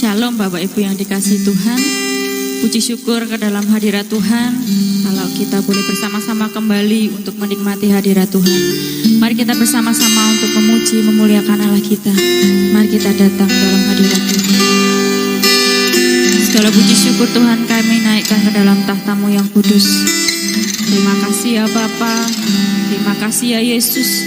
Shalom Bapak Ibu yang dikasihi Tuhan. Puji syukur ke dalam hadirat Tuhan. Kalau kita boleh bersama-sama kembali untuk menikmati hadirat Tuhan. Mari kita bersama-sama untuk memuji, memuliakan Allah kita. Mari kita datang dalam hadirat Tuhan. Segala puji syukur Tuhan kami naikkan ke dalam tahta-Mu yang kudus. Terima kasih ya Bapa. Terima kasih ya Yesus.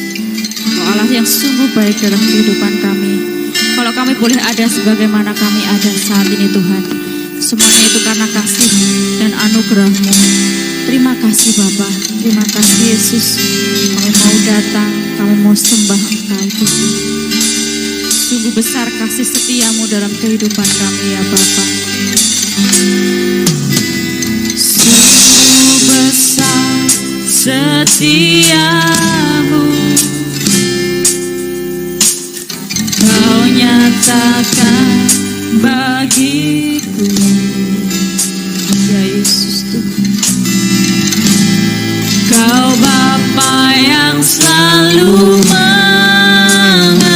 Oh Allah yang sungguh baik dalam kehidupan kami. Kalau kami boleh ada sebagaimana kami ada saat ini Tuhan, semuanya itu karena kasih dan anugerah-Mu. Terima kasih Bapa, terima kasih Yesus. Kami mau datang, kami mau sembah Engkau Tuhan. Sungguh besar kasih setia-Mu dalam kehidupan kami ya Bapa. Sungguh besar setia-Mu, Kau nyatakan bagiku ya Yesus Tuhan. Kau Bapa yang selalu mengerti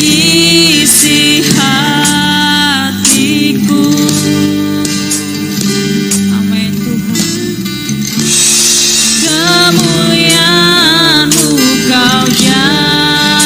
isi hatiku. Amin Tuhan. Kemuliaan-Mu Kau berserah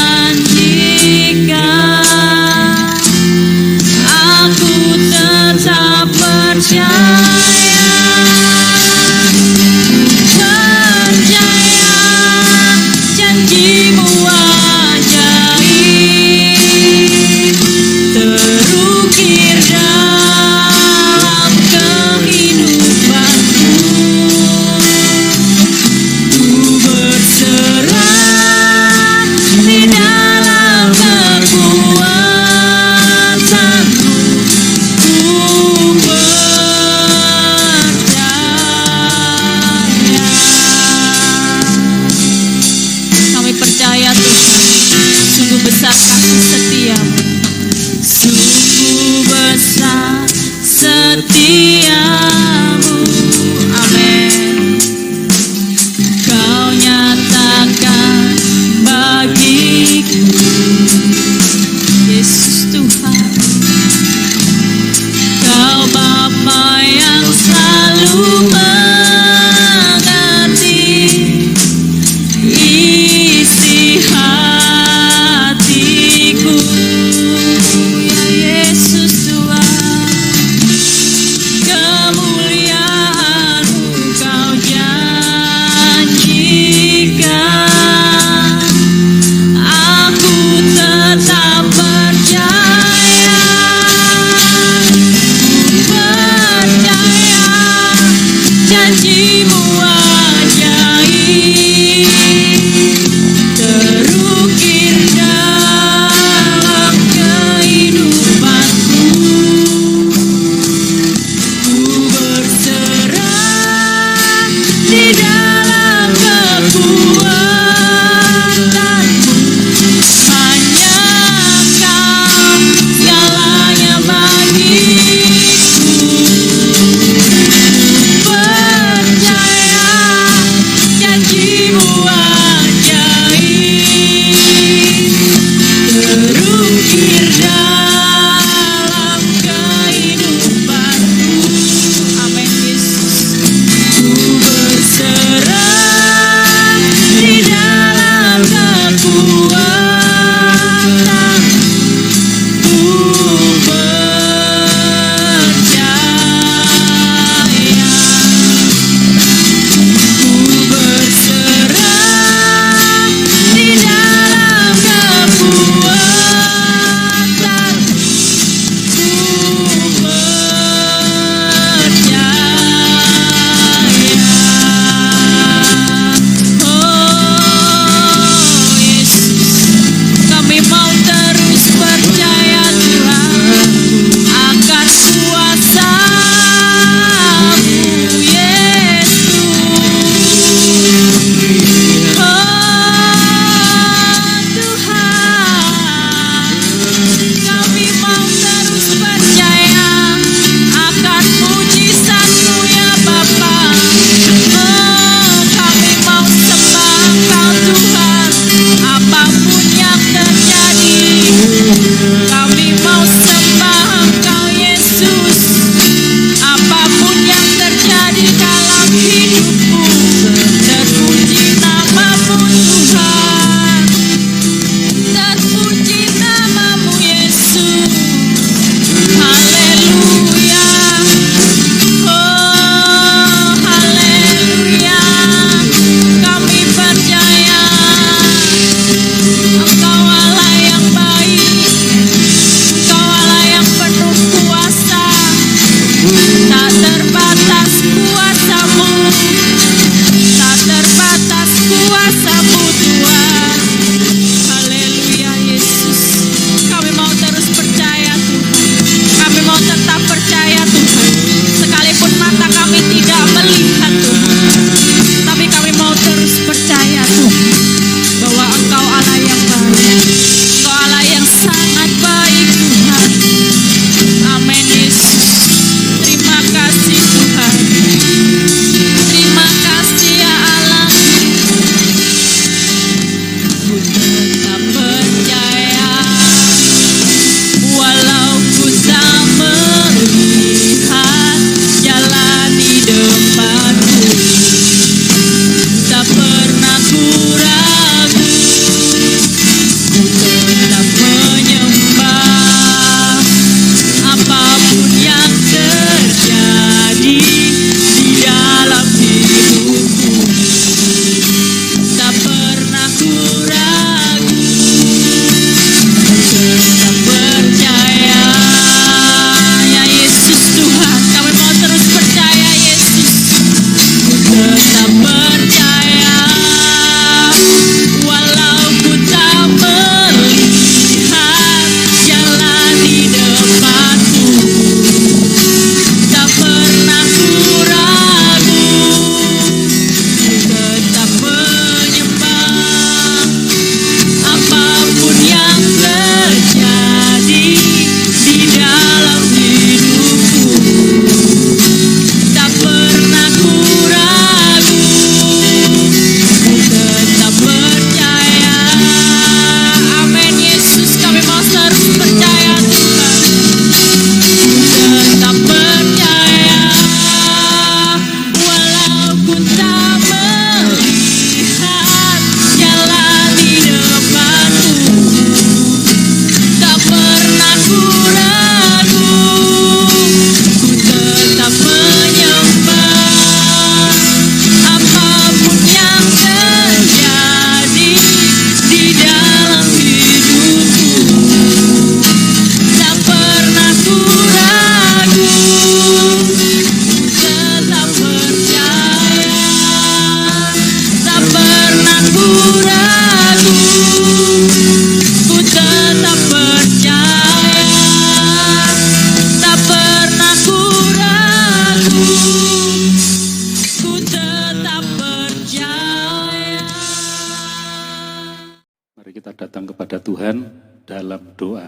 datang kepada Tuhan dalam doa.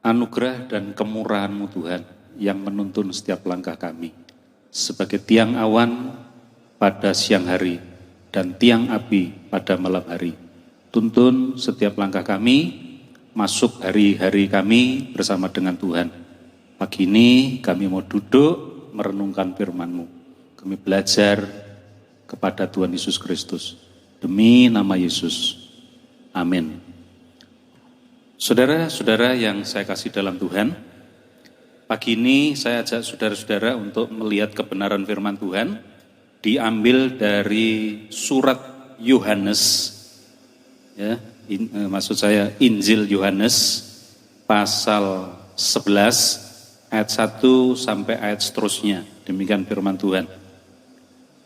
Anugerah dan kemurahan-Mu Tuhan yang menuntun setiap langkah kami. Sebagai tiang awan pada siang hari dan tiang api pada malam hari. Tuntun setiap langkah kami, masuk hari-hari kami bersama dengan Tuhan. Pagi ini kami mau duduk merenungkan firman-Mu. Kami belajar kepada Tuhan Yesus Kristus. Demi nama Yesus. Amin. Saudara-saudara yang saya kasih dalam Tuhan, pagi ini saya ajak saudara-saudara untuk melihat kebenaran firman Tuhan, diambil dari surat Yohanes, ya, maksud saya Injil Yohanes, pasal 11, ayat 1 sampai ayat seterusnya. Demikian firman Tuhan.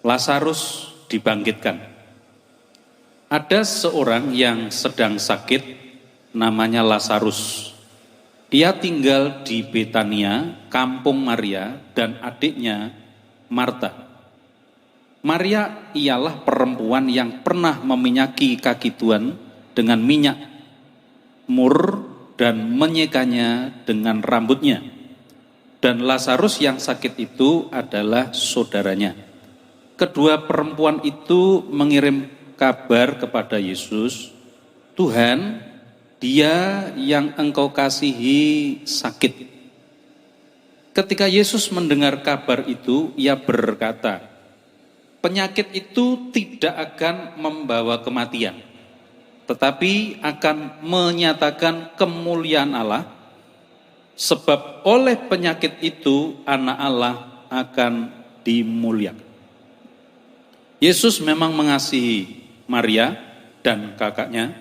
Lazarus dibangkitkan. Ada seorang yang sedang sakit, namanya Lazarus. Dia tinggal di Betania, kampung Maria dan adiknya Marta. Maria ialah perempuan yang pernah meminyaki kaki Tuhan dengan minyak mur dan menyekanya dengan rambutnya. Dan Lazarus yang sakit itu adalah saudaranya. Kedua perempuan itu mengirim kabar kepada Yesus, Tuhan, Dia yang Engkau kasihi sakit. Ketika Yesus mendengar kabar itu, Ia berkata, penyakit itu tidak akan membawa kematian, tetapi akan menyatakan kemuliaan Allah, sebab oleh penyakit itu anak Allah akan dimuliakan. Yesus memang mengasihi Maria dan kakaknya.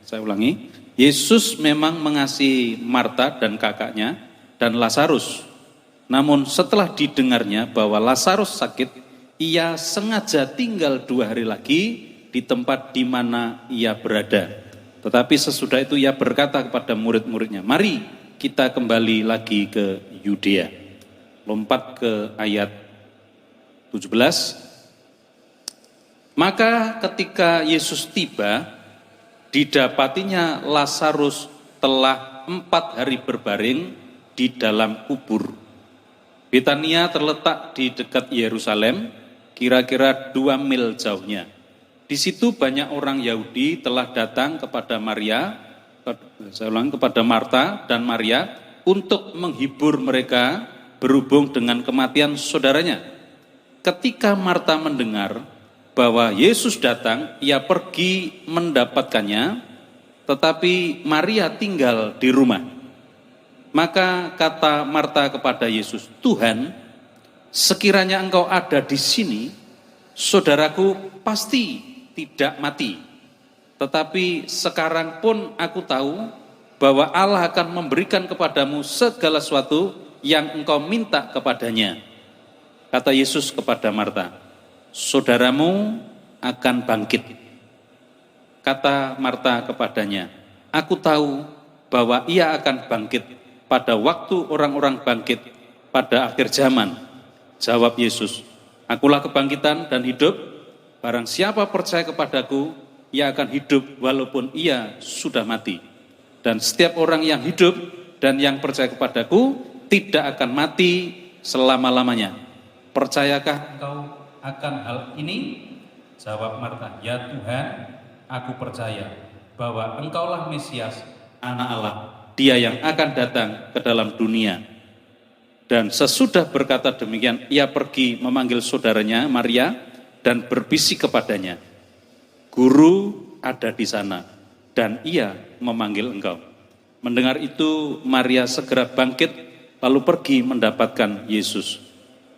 Saya ulangi. Yesus memang mengasihi Marta dan kakaknya dan Lazarus. Namun setelah didengarnya bahwa Lazarus sakit, ia sengaja tinggal 2 hari lagi di tempat di mana ia berada. Tetapi sesudah itu ia berkata kepada murid-muridnya, mari kita kembali lagi ke Yudea. Lompat ke ayat 17. Maka ketika Yesus tiba, didapatinya Lazarus telah 4 hari berbaring di dalam kubur. Betania terletak di dekat Yerusalem, kira-kira 2 mil jauhnya. Di situ banyak orang Yahudi telah datang kepada kepada Marta dan Maria untuk menghibur mereka berhubung dengan kematian saudaranya. Ketika Marta mendengar bahwa Yesus datang, ia pergi mendapatkannya, tetapi Maria tinggal di rumah. Maka kata Marta kepada Yesus, Tuhan, sekiranya Engkau ada di sini, saudaraku pasti tidak mati. Tetapi sekarang pun aku tahu bahwa Allah akan memberikan kepadamu segala sesuatu yang engkau minta kepadanya. Kata Yesus kepada Marta, saudaramu akan bangkit. Kata Marta kepadanya, aku tahu bahwa ia akan bangkit pada waktu orang-orang bangkit pada akhir zaman. Jawab Yesus, akulah kebangkitan dan hidup, barang siapa percaya kepadaku, ia akan hidup walaupun ia sudah mati. Dan setiap orang yang hidup dan yang percaya kepadaku, tidak akan mati selama-lamanya. Percayakah engkau akan hal ini? Jawab Marta, ya Tuhan, aku percaya bahwa engkaulah Mesias, anak Allah, dia yang akan datang ke dalam dunia. Dan sesudah berkata demikian, ia pergi memanggil saudaranya Maria dan berbisik kepadanya, Guru ada di sana dan ia memanggil engkau. Mendengar itu Maria segera bangkit lalu pergi mendapatkan Yesus.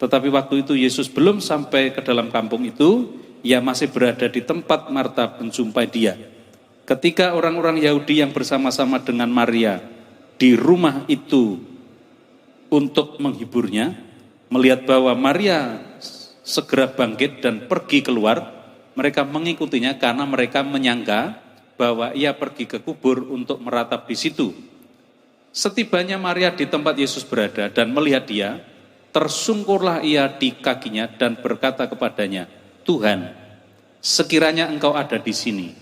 Tetapi waktu itu Yesus belum sampai ke dalam kampung itu, ia masih berada di tempat Marta menjumpai dia. Ketika orang-orang Yahudi yang bersama-sama dengan Maria di rumah itu untuk menghiburnya, melihat bahwa Maria segera bangkit dan pergi keluar, mereka mengikutinya karena mereka menyangka bahwa ia pergi ke kubur untuk meratap di situ. Setibanya Maria di tempat Yesus berada dan melihat dia, tersungkurlah ia di kakinya dan berkata kepadanya, Tuhan, sekiranya engkau ada di sini,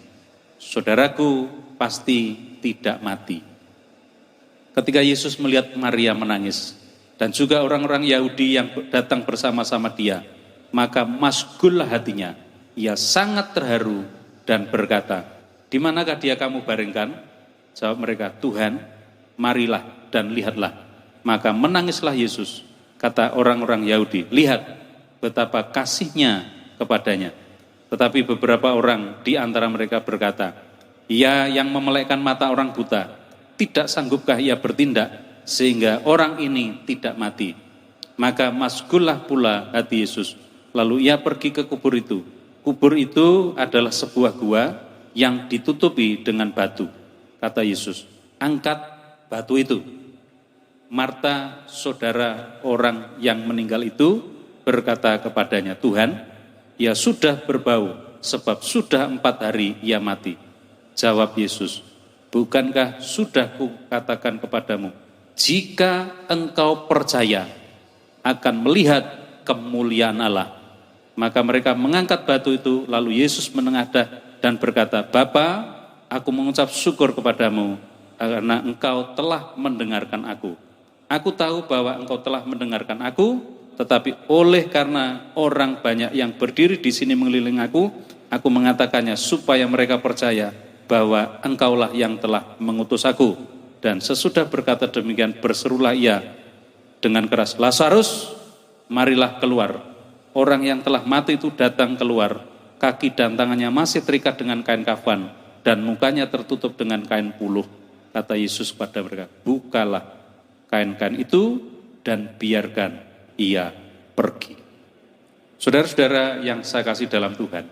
saudaraku pasti tidak mati. Ketika Yesus melihat Maria menangis, dan juga orang-orang Yahudi yang datang bersama-sama dia, maka masgullah hatinya. Ia sangat terharu dan berkata, "Di manakah dia kamu baringkan?" Jawab mereka, "Tuhan, marilah dan lihatlah." Maka menangislah Yesus. Kata orang-orang Yahudi, "Lihat betapa kasihnya kepadanya." Tetapi beberapa orang di antara mereka berkata, "Ia yang memelekkan mata orang buta, tidak sanggupkah ia bertindak sehingga orang ini tidak mati?" Maka masgullah pula hati Yesus. Lalu ia pergi ke kubur itu. Kubur itu adalah sebuah gua yang ditutupi dengan batu. Kata Yesus, "Angkat batu itu." Marta, saudara orang yang meninggal itu, berkata kepadanya, "Tuhan, ia sudah berbau, sebab sudah 4 hari ia mati." Jawab Yesus, "Bukankah sudah kukatakan kepadamu, jika engkau percaya akan melihat kemuliaan Allah?" Maka mereka mengangkat batu itu, lalu Yesus menengadah dan berkata, "Bapa, aku mengucap syukur kepadamu karena engkau telah mendengarkan aku. Aku tahu bahwa engkau telah mendengarkan aku, tetapi oleh karena orang banyak yang berdiri di sini mengelilingi aku mengatakannya supaya mereka percaya bahwa engkaulah yang telah mengutus aku." Dan sesudah berkata demikian, berserulah ia dengan keras, "Lazarus, marilah keluar." Orang yang telah mati itu datang keluar, kaki dan tangannya masih terikat dengan kain kafan, dan mukanya tertutup dengan kain puluh. Kata Yesus kepada mereka, "Bukalah kain-kain itu dan biarkan ia pergi." Saudara-saudara yang saya kasih dalam Tuhan,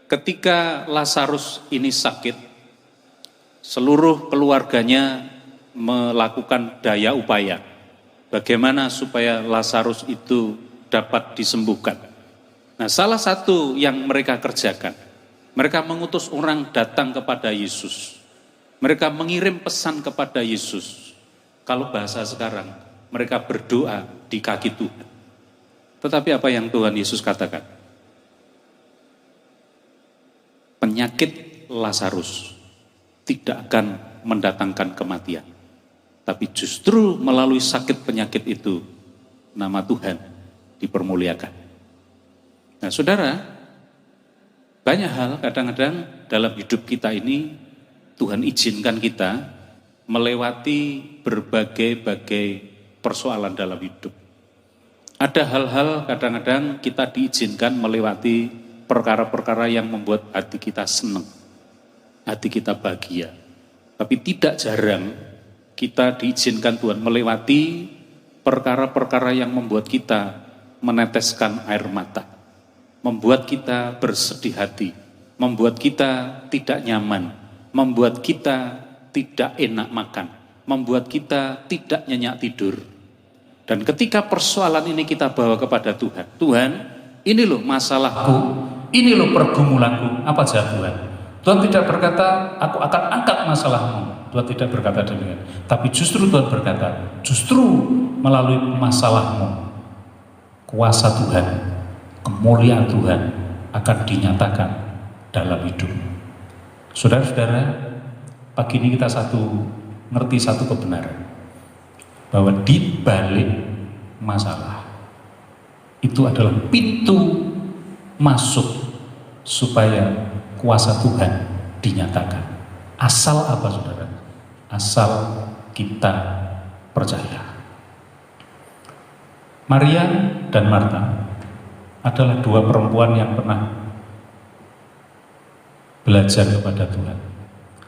ketika Lazarus ini sakit, seluruh keluarganya melakukan daya upaya bagaimana supaya Lazarus itu dapat disembuhkan. Nah, salah satu yang mereka kerjakan, mereka mengutus orang datang kepada Yesus. Mereka mengirim pesan kepada Yesus. Kalau bahasa sekarang, mereka berdoa di kaki Tuhan. Tetapi apa yang Tuhan Yesus katakan? Penyakit Lazarus tidak akan mendatangkan kematian. Tapi justru melalui sakit penyakit itu, nama Tuhan dipermuliakan. Nah, saudara, banyak hal kadang-kadang dalam hidup kita ini, Tuhan izinkan kita melewati berbagai-bagai persoalan dalam hidup. Ada hal-hal kadang-kadang kita diizinkan melewati perkara-perkara yang membuat hati kita senang, hati kita bahagia. Tapi tidak jarang kita diizinkan Tuhan melewati perkara-perkara yang membuat kita meneteskan air mata, membuat kita bersedih hati, membuat kita tidak nyaman, membuat kita tidak enak makan, membuat kita tidak nyenyak tidur. Dan ketika persoalan ini kita bawa kepada Tuhan, "Tuhan, ini loh masalahku, ini loh pergumulanku." Apa jawab Tuhan? Tuhan tidak berkata, "Aku akan angkat masalahmu." Tuhan tidak berkata demikian. Tapi justru Tuhan berkata, justru melalui masalahmu, kuasa Tuhan, kemuliaan Tuhan akan dinyatakan dalam hidupmu. Saudara-saudara, pagi ini kita ngerti satu kebenaran, bahwa di balik masalah itu adalah pintu masuk supaya kuasa Tuhan dinyatakan. Asal apa, saudara? Asal kita percaya. Maria dan Marta adalah dua perempuan yang pernah belajar kepada Tuhan.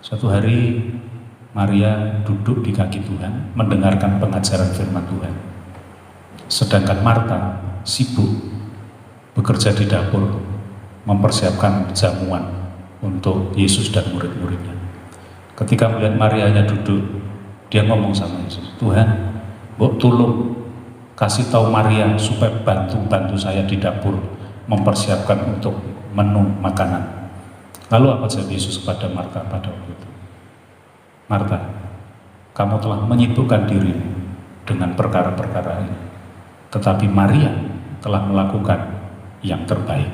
Suatu hari Maria duduk di kaki Tuhan, mendengarkan pengajaran firman Tuhan. Sedangkan Marta sibuk bekerja di dapur, mempersiapkan jamuan untuk Yesus dan murid-muridnya. Ketika melihat Marianya duduk, dia ngomong sama Yesus, "Tuhan, mbok tolong kasih tahu Maria supaya bantu saya di dapur mempersiapkan untuk menu makanan." Lalu apa jawab Yesus kepada Marta pada waktu itu? "Marta, kamu telah menyibukkan diri dengan perkara-perkara ini, tetapi Maria telah melakukan yang terbaik."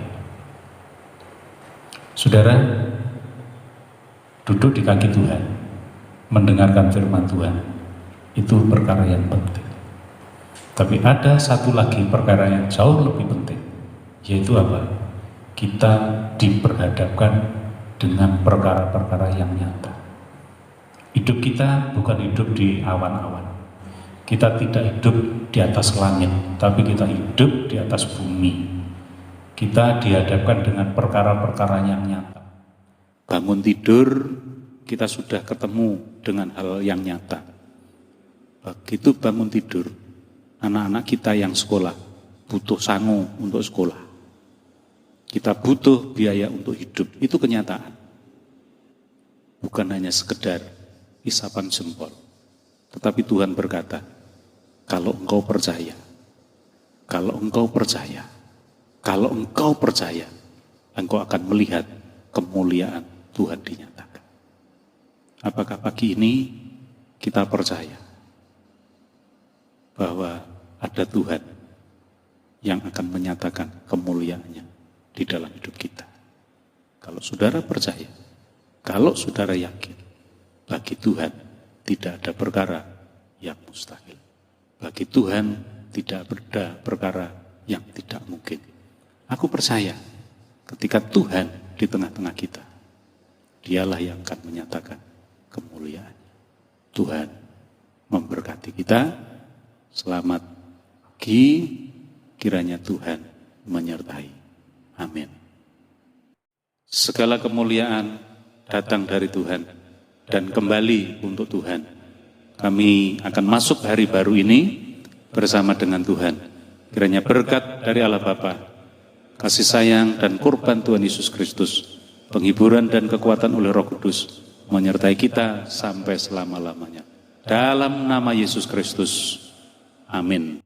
Saudara, duduk di kaki Tuhan, mendengarkan firman Tuhan, itu perkara yang penting. Tapi ada satu lagi perkara yang jauh lebih penting, yaitu apa? Kita diperhadapkan dengan perkara-perkara yang nyata. Hidup kita bukan hidup di awan-awan. Kita tidak hidup di atas langit, tapi kita hidup di atas bumi. Kita dihadapkan dengan perkara-perkara yang nyata. Bangun tidur, kita sudah ketemu dengan hal yang nyata. Begitu bangun tidur, anak-anak kita yang sekolah butuh sangu untuk sekolah. Kita butuh biaya untuk hidup, itu kenyataan. Bukan hanya sekedar isapan jempol. Tetapi Tuhan berkata, kalau engkau percaya, kalau engkau percaya, kalau engkau percaya, engkau akan melihat kemuliaan Tuhan dinyatakan. Apakah pagi ini kita percaya bahwa ada Tuhan yang akan menyatakan kemuliaannya di dalam hidup kita? Kalau saudara percaya, kalau saudara yakin, bagi Tuhan tidak ada perkara yang mustahil. Bagi Tuhan tidak ada perkara yang tidak mungkin. Aku percaya ketika Tuhan di tengah-tengah kita, Dialah yang akan menyatakan kemuliaan. Tuhan memberkati kita. Selamat pagi, kiranya Tuhan menyertai. Amin. Segala kemuliaan datang dari Tuhan dan kembali untuk Tuhan. Kami akan masuk hari baru ini bersama dengan Tuhan. Kiranya berkat dari Allah Bapa, kasih sayang dan kurban Tuhan Yesus Kristus, penghiburan dan kekuatan oleh Roh Kudus menyertai kita sampai selama-lamanya. Dalam nama Yesus Kristus. Amin.